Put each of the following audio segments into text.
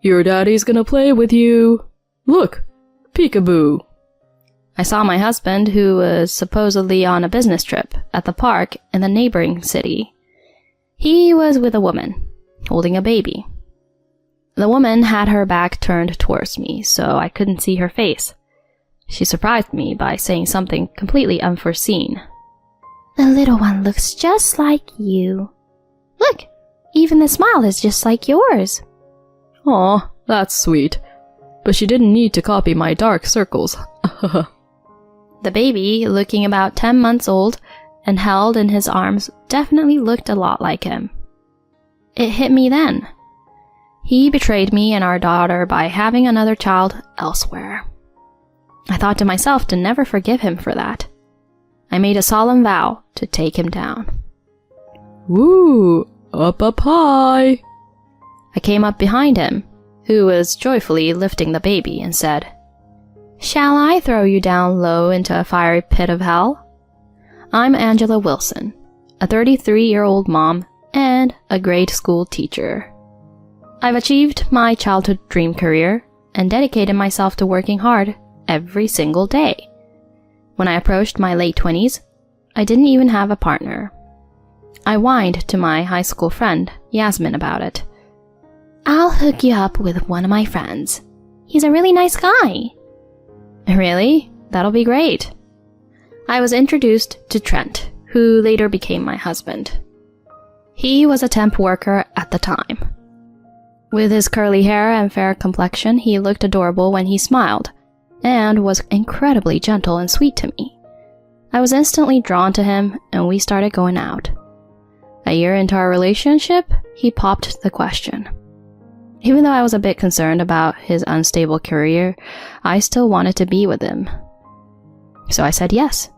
Your daddy's gonna play with you. Look, peekaboo. I saw my husband, who was supposedly on a business trip, at the park in the neighboring city. He was with a woman, holding a baby. The woman had her back turned towards me, so I couldn't see her face. She surprised me by saying something completely unforeseen. "The little one looks just like you. Look, even the smile is just like yours." Aw, that's sweet. But she didn't need to copy my dark circles. The baby, looking about 10 months old and held in his arms, definitely looked a lot like him. It hit me then. He betrayed me and our daughter by having another child elsewhere. I thought to myself to never forgive him for that. I made a solemn vow to take him down. Woo, up high. I came up behind him, who was joyfully lifting the baby, and said, "Shall I throw you down low into a fiery pit of hell? I'm Angela Wilson, a 33-year-old mom and a grade school teacher. I've achieved my childhood dream career and dedicated myself to working hard every single day. When I approached my late 20s, I didn't even have a partner. I whined to my high school friend, Yasmin, about it. I'll hook you up with one of my friends. He's a really nice guy." "Really? That'll be great." I was introduced to Trent, who later became my husband. He was a temp worker at the time. With his curly hair and fair complexion, he looked adorable when he smiled, and was incredibly gentle and sweet to me. I was instantly drawn to him, and we started going out. A year into our relationship, he popped the question. Even though I was a bit concerned about his unstable career, I still wanted to be with him. So I said yes.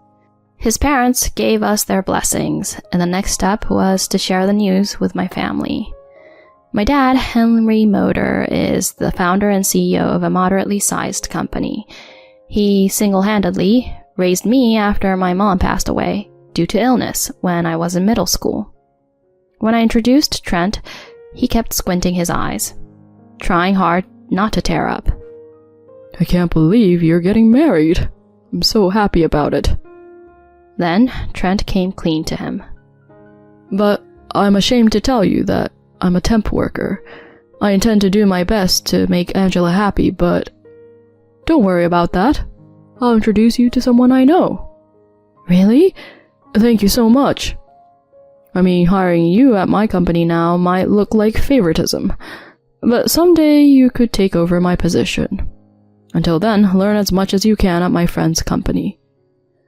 His parents gave us their blessings, and the next step was to share the news with my family. My dad, Henry Motor, is the founder and CEO of a moderately sized company. He single-handedly raised me after my mom passed away due to illness when I was in middle school. When I introduced Trent, he kept squinting his eyes, trying hard not to tear up. "I can't believe you're getting married. I'm so happy about it." Then Trent came clean to him. "But I'm ashamed to tell you that I'm a temp worker. I intend to do my best to make Angela happy, but don't worry about that. I'll introduce you to someone I know." "Really? Thank you so much. I mean, hiring you at my company now might look like favoritism, but someday you could take over my position. Until then, learn as much as you can at my friend's company.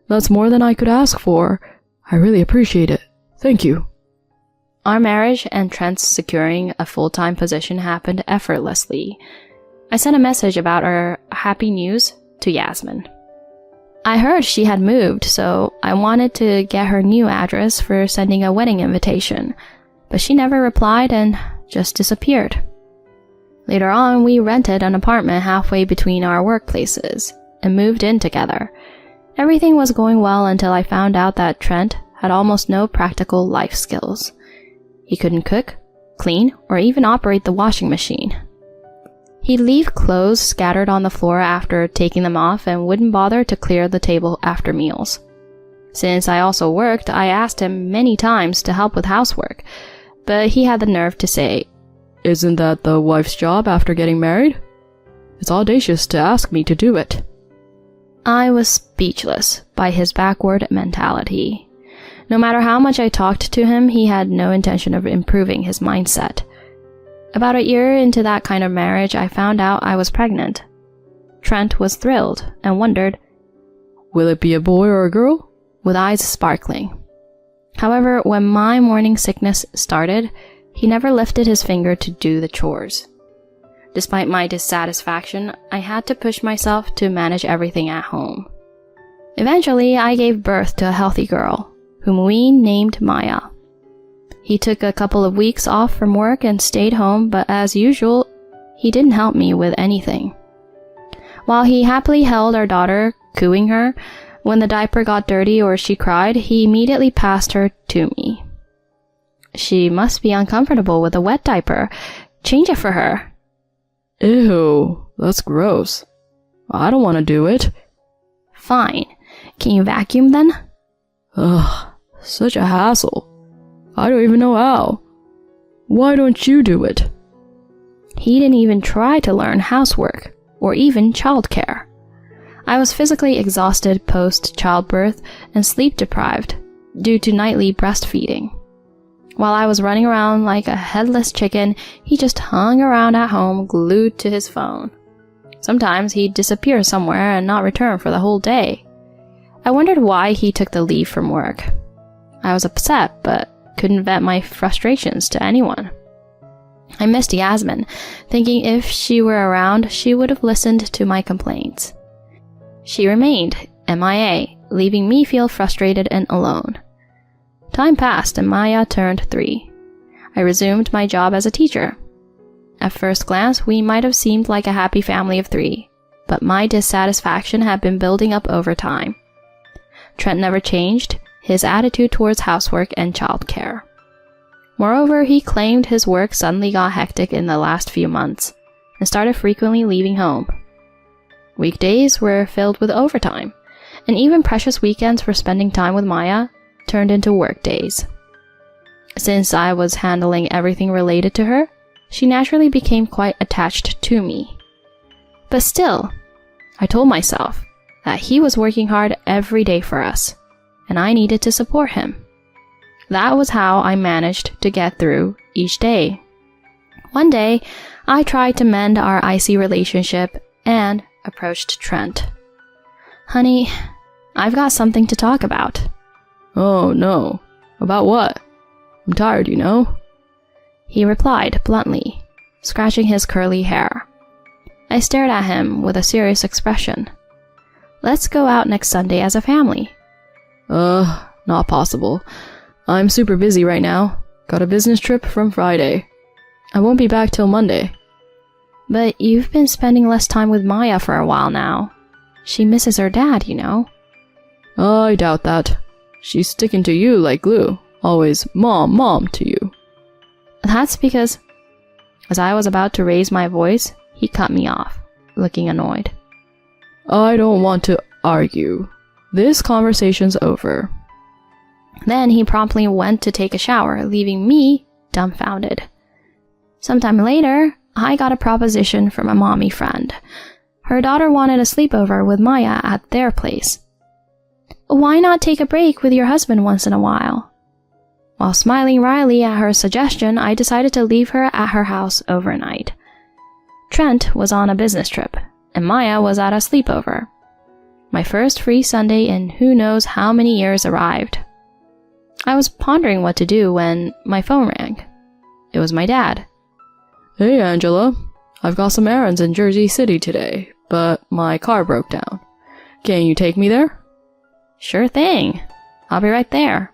That's more than I could ask for. I really appreciate it. Thank you." Our marriage and Trent's securing a full-time position happened effortlessly. I sent a message about our happy news to Yasmin. I heard she had moved, so I wanted to get her new address for sending a wedding invitation, but she never replied and just disappeared. Later on, we rented an apartment halfway between our workplaces and moved in together. Everything was going well until I found out that Trent had almost no practical life skills. He couldn't cook, clean, or even operate the washing machine. He'd leave clothes scattered on the floor after taking them off and wouldn't bother to clear the table after meals. Since I also worked, I asked him many times to help with housework, but he had the nerve to say, "Isn't that the wife's job after getting married? It's audacious to ask me to do it." I was speechless by his backward mentality. No matter how much I talked to him, he had no intention of improving his mindset. About a year into that kind of marriage, I found out I was pregnant. Trent was thrilled and wondered, "Will it be a boy or a girl?" with eyes sparkling. However, when my morning sickness started, he never lifted his finger to do the chores. Despite my dissatisfaction, I had to push myself to manage everything at home. Eventually, I gave birth to a healthy girl, whom we named Maya. He took a couple of weeks off from work and stayed home, but as usual, he didn't help me with anything. While he happily held our daughter, cooing her, when the diaper got dirty or she cried, he immediately passed her to me. "She must be uncomfortable with a wet diaper. Change it for her." Ew, that's gross. I don't want to do it. Fine. Can you vacuum then? Ugh, such a hassle. I don't even know how. Why don't you do it? He didn't even try to learn housework or even childcare. I was physically exhausted post-childbirth and sleep-deprived due to nightly breastfeeding. While I was running around like a headless chicken, he just hung around at home glued to his phone. Sometimes he'd disappear somewhere and not return for the whole day. I wondered why he took the leave from work. I was upset, but couldn't vent my frustrations to anyone. I missed Yasmin, thinking if she were around, she would have listened to my complaints. She remained MIA, leaving me feel frustrated and alone. Time passed and Maya turned 3. I resumed my job as a teacher. At first glance, we might have seemed like a happy family of 3, but my dissatisfaction had been building up over time. Trent never changed his attitude towards housework and childcare. Moreover, he claimed his work suddenly got hectic in the last few months and started frequently leaving home. Weekdays were filled with overtime, and even precious weekends for spending time with Maya turned into work days. Since I was handling everything related to her, she naturally became quite attached to me. But still, I told myself that he was working hard every day for us, and I needed to support him. That was how I managed to get through each day. One day, I tried to mend our icy relationship and approached Trent. Honey, I've got something to talk about. Oh no. About what? I'm tired, you know. He replied bluntly, scratching his curly hair. I stared at him with a serious expression. Let's go out next Sunday as a family. Not possible. I'm super busy right now. Got a business trip from Friday. I won't be back till Monday. But you've been spending less time with Maya for a while now. She misses her dad, you know. I doubt that. She's sticking to you like glue. Always mom, mom to you. That's because... As I was about to raise my voice, he cut me off, looking annoyed. I don't want to argue. This conversation's over. Then he promptly went to take a shower, leaving me dumbfounded. Sometime later, I got a proposition from a mommy friend. Her daughter wanted a sleepover with Maya at their place. Why not take a break with your husband once in a while? While smiling wryly at her suggestion, I decided to leave her at her house overnight. Trent was on a business trip, and Maya was at a sleepover. My first free Sunday in who knows how many years arrived. I was pondering what to do when my phone rang. It was my dad. Hey, Angela. I've got some errands in Jersey City today, but my car broke down. Can you take me there? Sure thing. I'll be right there.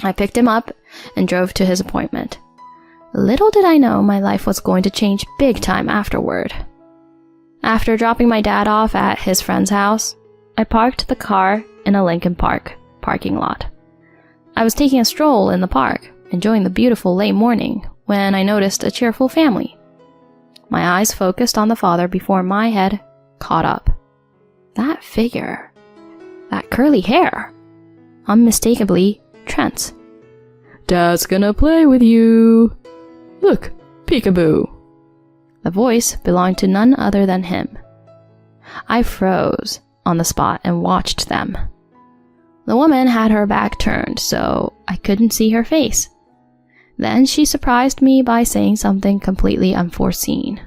I picked him up and drove to his appointment. Little did I know my life was going to change big time afterward. After dropping my dad off at his friend's house, I parked the car in a Lincoln Park parking lot. I was taking a stroll in the park, enjoying the beautiful late morning, when I noticed a cheerful family. My eyes focused on the father before my head caught up. That figure, that curly hair, unmistakably Trent's. Dad's gonna play with you. Look, peekaboo. The voice belonged to none other than him. I froze on the spot and watched them. The woman had her back turned, so I couldn't see her face. Then she surprised me by saying something completely unforeseen.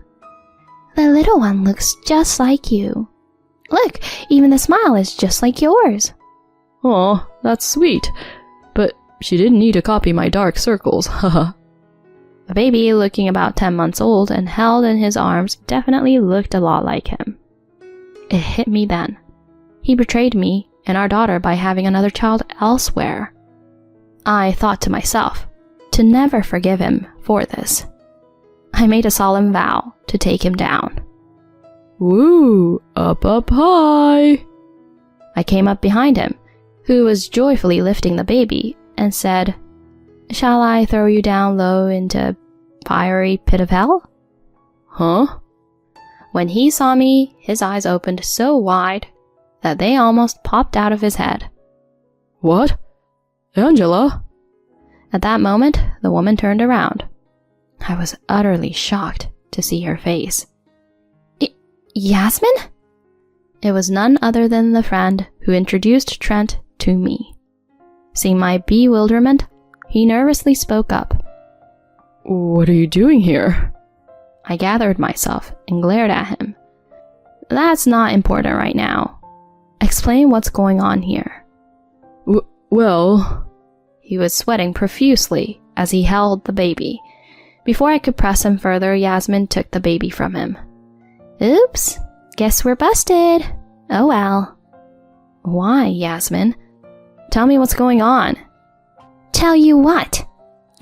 The little one looks just like you. Look, even the smile is just like yours. Aw, that's sweet. But she didn't need to copy my dark circles, haha. The baby, looking about 10 months old and held in his arms, definitely looked a lot like him. It hit me then. He betrayed me and our daughter by having another child elsewhere. I thought to myself, to never forgive him for this. I made a solemn vow to take him down. Woo, up, up, high. I came up behind him, who was joyfully lifting the baby, and said, Shall I throw you down low into fiery pit of hell? Huh? When he saw me, his eyes opened so wide that they almost popped out of his head. What? Angela? At that moment, the woman turned around. I was utterly shocked to see her face. Yasmin? It was none other than the friend who introduced Trent to me. Seeing my bewilderment, he nervously spoke up. What are you doing here? I gathered myself and glared at him. That's not important right now. Explain what's going on here. Well... He was sweating profusely as he held the baby. Before I could press him further, Yasmin took the baby from him. Oops, guess we're busted. Oh well. Why, Yasmin? Tell me what's going on. Tell you what?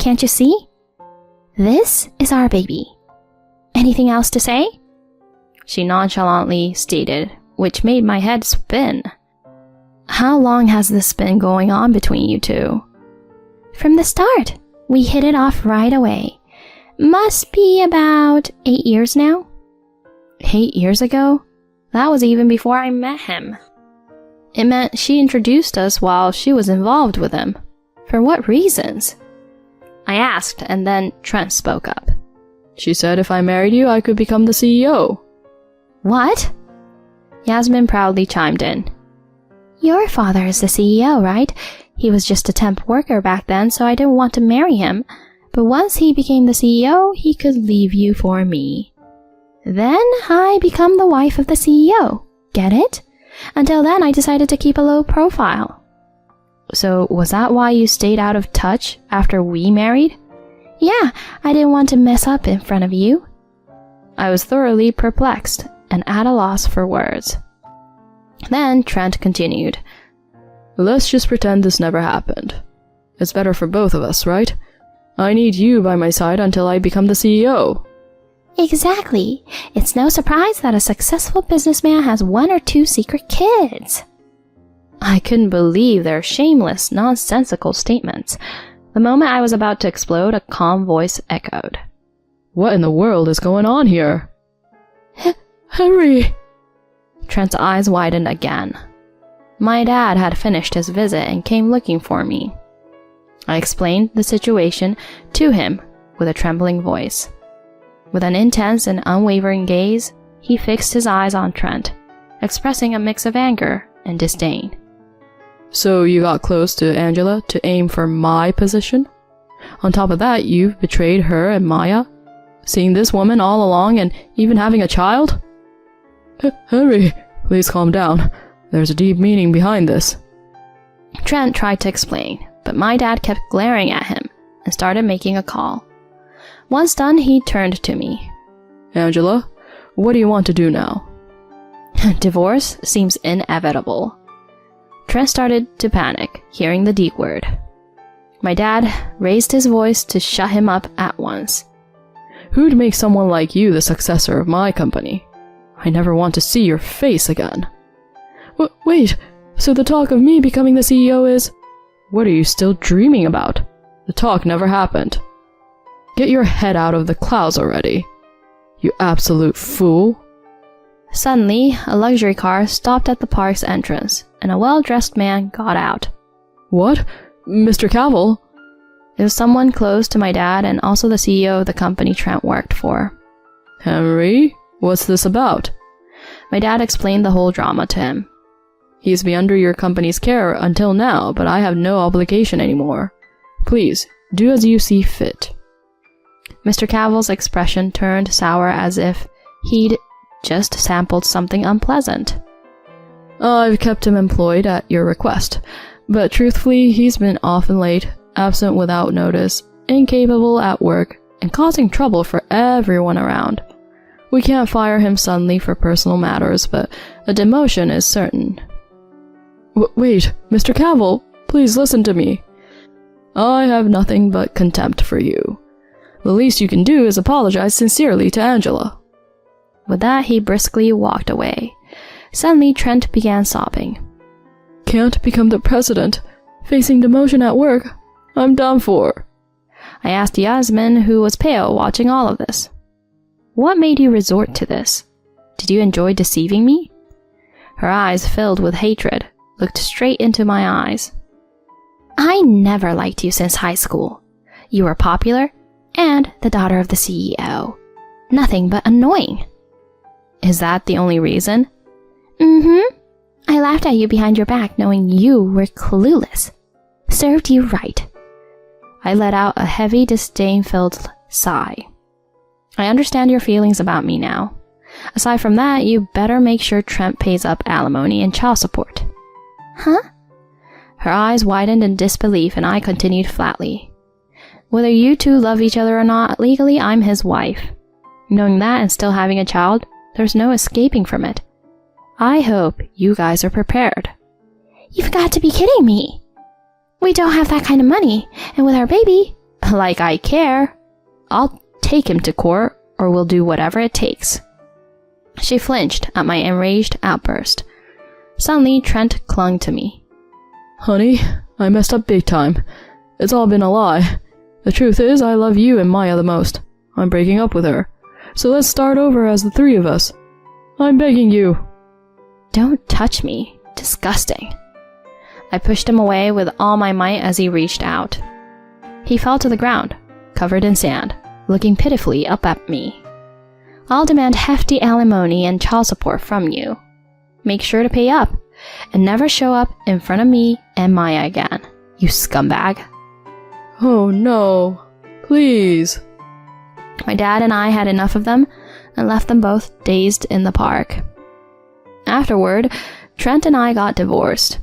Can't you see? This is our baby. Anything else to say? She nonchalantly stated, which made my head spin. How long has this been going on between you two? From the start. We hit it off right away. Must be about 8 years now. 8 years ago? That was even before I met him. It meant she introduced us while she was involved with him. For what reasons? I asked, and then Trent spoke up. She said if I married you, I could become the CEO. What? Yasmin proudly chimed in. Your father is the CEO, right? He was just a temp worker back then, so I didn't want to marry him. But once he became the CEO, he could leave you for me. Then I become the wife of the CEO. Get it? Until then, I decided to keep a low profile. So was that why you stayed out of touch after we married? Yeah, I didn't want to mess up in front of you. I was thoroughly perplexed and at a loss for words. Then Trent continued. Let's just pretend this never happened. It's better for both of us, right? I need you by my side until I become the CEO. Exactly. It's no surprise that a successful businessman has 1 or 2 secret kids. I couldn't believe their shameless, nonsensical statements. The moment I was about to explode, a calm voice echoed. What in the world is going on here? Henry! Trent's eyes widened again. My dad had finished his visit and came looking for me. I explained the situation to him with a trembling voice. With an intense and unwavering gaze, he fixed his eyes on Trent, expressing a mix of anger and disdain. So you got close to Angela to aim for my position? On top of that, you've betrayed her and Maya? Seeing this woman all along and even having a child? Henry, please calm down. There's a deep meaning behind this. Trent tried to explain, but my dad kept glaring at him and started making a call. Once done, he turned to me. Angela, what do you want to do now? Divorce seems inevitable. Trent started to panic, hearing the D word. My dad raised his voice to shut him up at once. Who'd make someone like you the successor of my company? I never want to see your face again. Wait, so the talk of me becoming the CEO is... What are you still dreaming about? The talk never happened. Get your head out of the clouds already. You absolute fool. Suddenly, a luxury car stopped at the park's entrance, and a well-dressed man got out. What? Mr. Cavill? It was someone close to my dad and also the CEO of the company Trent worked for. Henry, what's this about? My dad explained the whole drama to him. He's been under your company's care until now, but I have no obligation anymore. Please, do as you see fit. Mr. Cavill's expression turned sour as if he'd just sampled something unpleasant. I've kept him employed at your request, but truthfully, he's been often late, absent without notice, incapable at work, and causing trouble for everyone around. We can't fire him suddenly for personal matters, but a demotion is certain. Wait, Mr. Cavill, please listen to me. I have nothing but contempt for you. The least you can do is apologize sincerely to Angela. With that, he briskly walked away. Suddenly, Trent began sobbing. Can't become the president. Facing demotion at work. I'm done for. I asked Yasmin, who was pale, watching all of this. What made you resort to this? Did you enjoy deceiving me? Her eyes, filled with hatred, looked straight into my eyes. I never liked you since high school. You were popular and the daughter of the CEO. Nothing but annoying. Is that the only reason? Mm-hmm. I laughed at you behind your back knowing you were clueless. Served you right. I let out a heavy, disdain-filled sigh. I understand your feelings about me now. Aside from that, you better make sure Trent pays up alimony and child support. Huh? Her eyes widened in disbelief and I continued flatly. Whether you two love each other or not, legally I'm his wife. Knowing that and still having a child, there's no escaping from it. I hope you guys are prepared. You've got to be kidding me. We don't have that kind of money, and with our baby, like I care, I'll take him to court or we'll do whatever it takes. She flinched at my enraged outburst. Suddenly, Trent clung to me. Honey, I messed up big time. It's all been a lie. The truth is, I love you and Maya the most. I'm breaking up with her. So let's start over as the three of us. I'm begging you. Don't touch me. Disgusting. I pushed him away with all my might as he reached out. He fell to the ground, covered in sand, looking pitifully up at me. I'll demand hefty alimony and child support from you. Make sure to pay up, and never show up in front of me and Maya again, you scumbag. Oh no, please. My dad and I had enough of them and left them both dazed in the park. Afterward, Trent and I got divorced.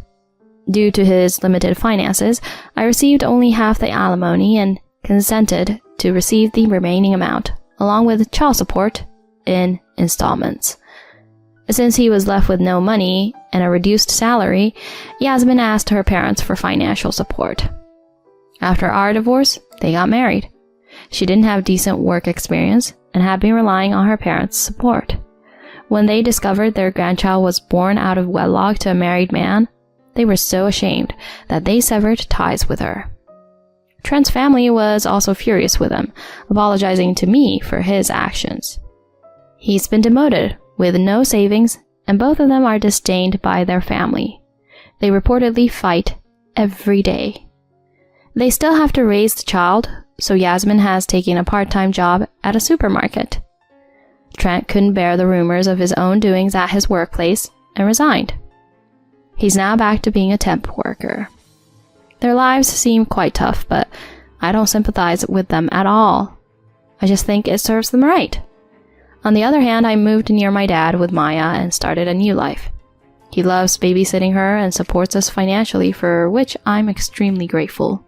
Due to his limited finances, I received only half the alimony and consented to receive the remaining amount, along with child support, in installments. Since he was left with no money and a reduced salary, Yasmin asked her parents for financial support. After our divorce, they got married. She didn't have decent work experience and had been relying on her parents' support. When they discovered their grandchild was born out of wedlock to a married man, they were so ashamed that they severed ties with her. Trent's family was also furious with him, apologizing to me for his actions. He's been demoted with no savings, and both of them are disdained by their family. They reportedly fight every day. They still have to raise the child, so Yasmin has taken a part-time job at a supermarket. Trent couldn't bear the rumors of his own doings at his workplace and resigned. He's now back to being a temp worker. Their lives seem quite tough, but I don't sympathize with them at all. I just think it serves them right. On the other hand, I moved near my dad with Maya and started a new life. He loves babysitting her and supports us financially, for which I'm extremely grateful.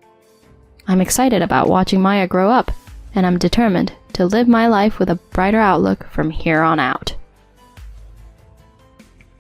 I'm excited about watching Maya grow up, and I'm determined to live my life with a brighter outlook from here on out.